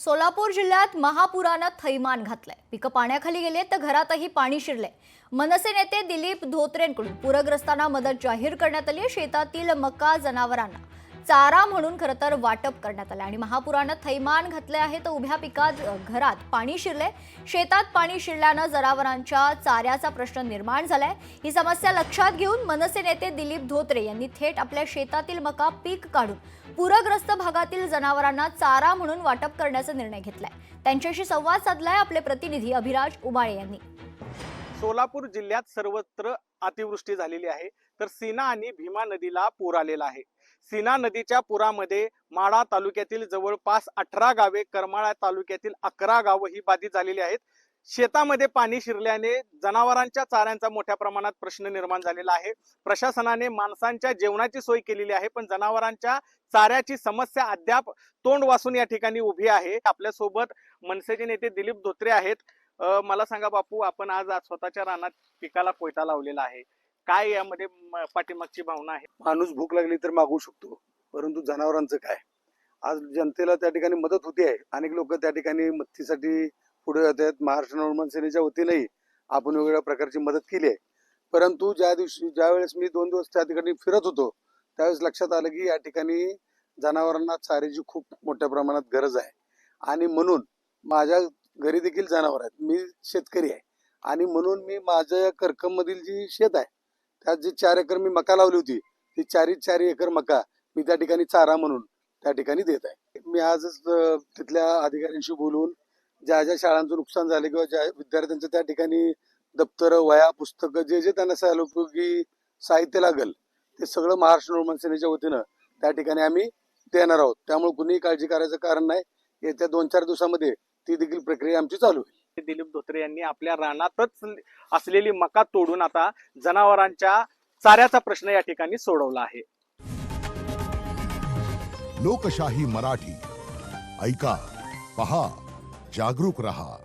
सोलापूर जिल्ह्यात महापुरानं थैमान घातलंय। पिकं पाण्याखाली गेले तर घरातही पाणी शिरले। मनसे नेते दिलीप धोत्रेंकडून पूरग्रस्तांना मदत जाहीर करण्यात आली। शेतातील मका जनावरांना चारा म्हणून खरं तर वाटप करण्यात आलं आणि महापुरानं थैमान घातले आहे तर उभ्या पिकात घरात पाणी शिरले। शेतात पाणी शिरल्यानं जनावरांच्या चाऱ्याचा प्रश्न निर्माण झालाय। ही समस्या लक्षात घेऊन मनसे नेते दिलीप धोत्रे यांनी थेट आपल्या शेतातील मका पीक काढून पूरग्रस्त भागातील जनावरांना चारा म्हणून वाटप करण्याचा निर्णय घेतलाय। त्यांच्याशी संवाद साधलाय आपले प्रतिनिधी अभिराज उबाळे यांनी। सोलापूर जिल्ह्यात सर्वत्र अतिवृष्टी झालेली आहे, तर सीना आणि भीमा नदीला पूर आलेला आहे। सीना नदीच्या पुरामध्ये माढा तालुक्यातील जवळपास 18 गावे, करमाळा तालुक्यातील 11 गावं ही बाधित झालेली आहेत। शेतामध्ये पाणी शिरल्याने जनावरांच्या चाऱ्यांचा मोठ्या प्रमाणात प्रश्न निर्माण झालेला आहे। प्रशासनाने माणसांच्या जेवणाची सोय केलेली आहे, पण जनावरांच्या चाऱ्याची समस्या अद्याप तोंड वासून या ठिकाणी उभी आहे। आपल्यासोबत मनसेचे नेते दिलीप धोत्रे आहेत। मला सांगा बापू, आपण आज स्वतःच्या रानात पिकाला कोयता लावलेला आहे, काय यामध्ये पाठीमागची भावना आहे? माणूस भूक लागली तर मागू शकतो, परंतु जनावरांचं काय? आज जनतेला त्या ठिकाणी मदत होते आहे। अनेक लोक त्या ठिकाणी मदतीसाठी पुढे येत आहेत। महाराष्ट्र नवनिर्माण सेनेच्या वतीनेही आपण वेगवेगळ्या प्रकारची मदत केली आहे। परंतु ज्यावेळेस मी 2 दिवस त्या ठिकाणी फिरत होतो, त्यावेळेस लक्षात आलं की या ठिकाणी जनावरांना चाऱ्याची खूप मोठ्या प्रमाणात गरज आहे आणि म्हणून माझ्या घरी देखील जनावर आहेत। मी शेतकरी आहे आणि म्हणून मी माझ्या करकम मधील जी शेत आहे त्यात जी 4 एकर मी मका लावली होती, ती 4 एकर मका मी त्या ठिकाणी चारा म्हणून त्या ठिकाणी देत आहे। मी आजच तिथल्या अधिकाऱ्यांशी बोलून ज्या ज्या शाळांचं नुकसान झाले किंवा ज्या विद्यार्थ्यांचं त्या ठिकाणी दप्तर, वह्या, पुस्तकं जे त्यांना सहलोपयोगी साहित्य लागेल ते सगळं महाराष्ट्र नवनिर्माण सेनेच्या वतीनं त्या ठिकाणी आम्ही देणार आहोत। त्यामुळे कुणीही काळजी करायचं कारण नाही। येत्या 2-4 दिवसामध्ये ती देखील प्रक्रिया आमची चालू होईल। दिलीप धोत्रे यांनी आपल्या रानातच असलेली मका तोडून आता जनावरांच्या चाऱ्याचा प्रश्न या ठिकाणी सोडवला आहे। लोकशाही मराठी ऐका, पहा, जागरूक रहा।